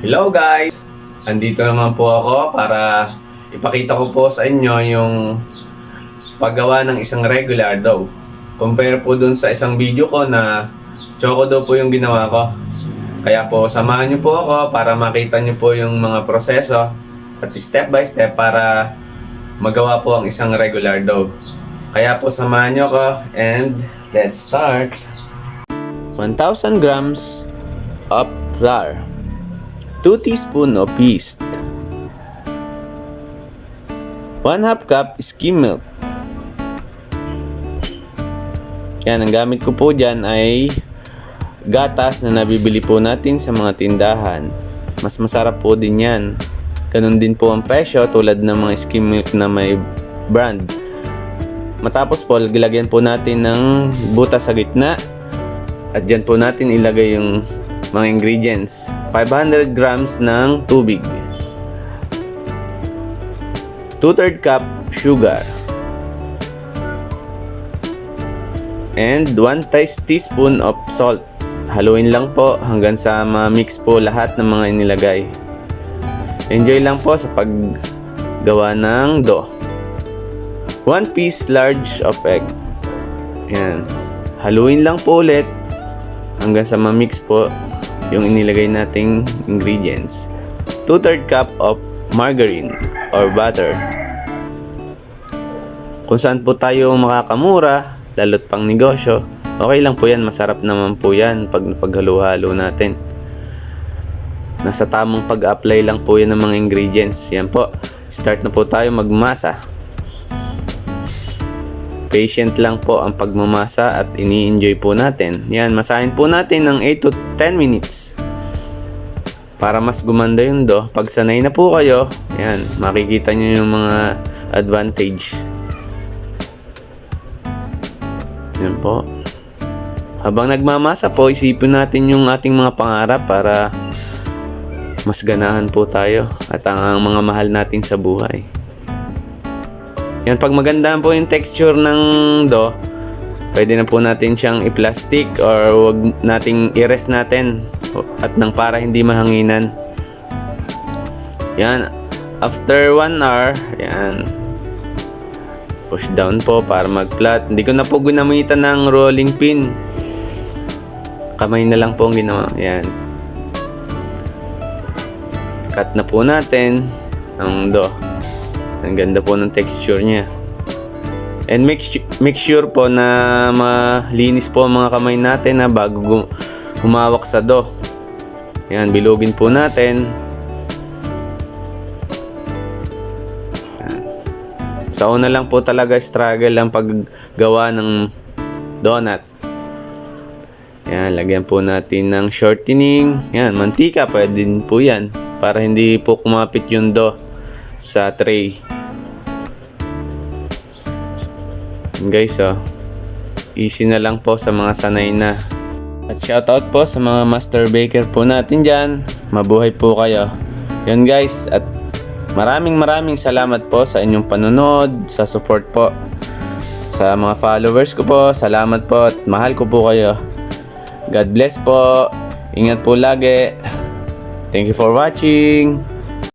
Hello guys! Andito naman po ako para ipakita ko po sa inyo yung paggawa ng isang regular dough. Compare po dun sa isang video ko na choco dough po yung ginawa ko. Kaya po samahan nyo po ako para makita nyo po yung mga proseso at step by step para magawa po ang isang regular dough. Kaya po samahan nyo ako and let's start! 1,000 grams of flour, 2 teaspoons of yeast, 1/2 cup skim milk. Yan, ang gamit ko po dyan ay gatas na nabibili po natin sa mga tindahan. Mas masarap po din yan. Ganun din po ang presyo tulad ng mga skim milk na may brand. Matapos po, gilagyan po natin ng butas sa gitna. At dyan po natin ilagay yung mga ingredients. 500 grams ng tubig, 2/3 cup sugar, and 1 teaspoon of salt. Haluin lang po hanggang sa ma-mix po lahat ng mga inilagay. Enjoy lang po sa paggawa ng dough. 1 piece large of egg. Yan. Haluin lang po ulit hanggang sa ma-mix po yung inilagay nating ingredients. 2/3 cup of margarine or butter. Kung saan po tayo makakamura, lalo't pang negosyo, okay lang po yan, masarap naman po yan pag paghalo-halo natin. Nasa tamang pag-apply lang po yan ng mga ingredients. Yan po, start na po tayo magmasa. Patient lang po ang pagmamasa at ini-enjoy po natin. Yan, masahin po natin ng 8 to 10 minutes para mas gumanda yung dough. Pag sanay na po kayo, yan, makikita nyo yung mga advantage. Yan po. Habang nagmamasa po, isipin natin yung ating mga pangarap para mas ganahan po tayo at ang mga mahal natin sa buhay. Yan, pag maganda po yung texture ng dough, pwede na po natin siyang i-plastic or wag nating i-rest natin at nang para hindi mahanginan. Yan, after 1 hour, yan, push down po para mag-flat. Hindi ko na po ginamitan ng rolling pin. Kamay na lang po ang ginawa. Yan. Cut na po natin ang dough. Ang ganda po ng texture niya. And make sure po na malinis po ang mga kamay natin na bago humawak sa dough. Yan, bilugin po natin. Yan. Sa una lang po talaga struggle ang paggawa ng donut. Yan, lagyan po natin ng shortening. Yan, mantika pwede din po yan para hindi po kumapit yung dough sa tray. Guys, easy na lang po sa mga sanay na. At shoutout po sa mga master baker po natin dyan. Mabuhay po kayo. Yun guys, at maraming salamat po sa inyong panonood, sa support po. Sa mga followers ko po, salamat po at mahal ko po kayo. God bless po. Ingat po lagi. Thank you for watching.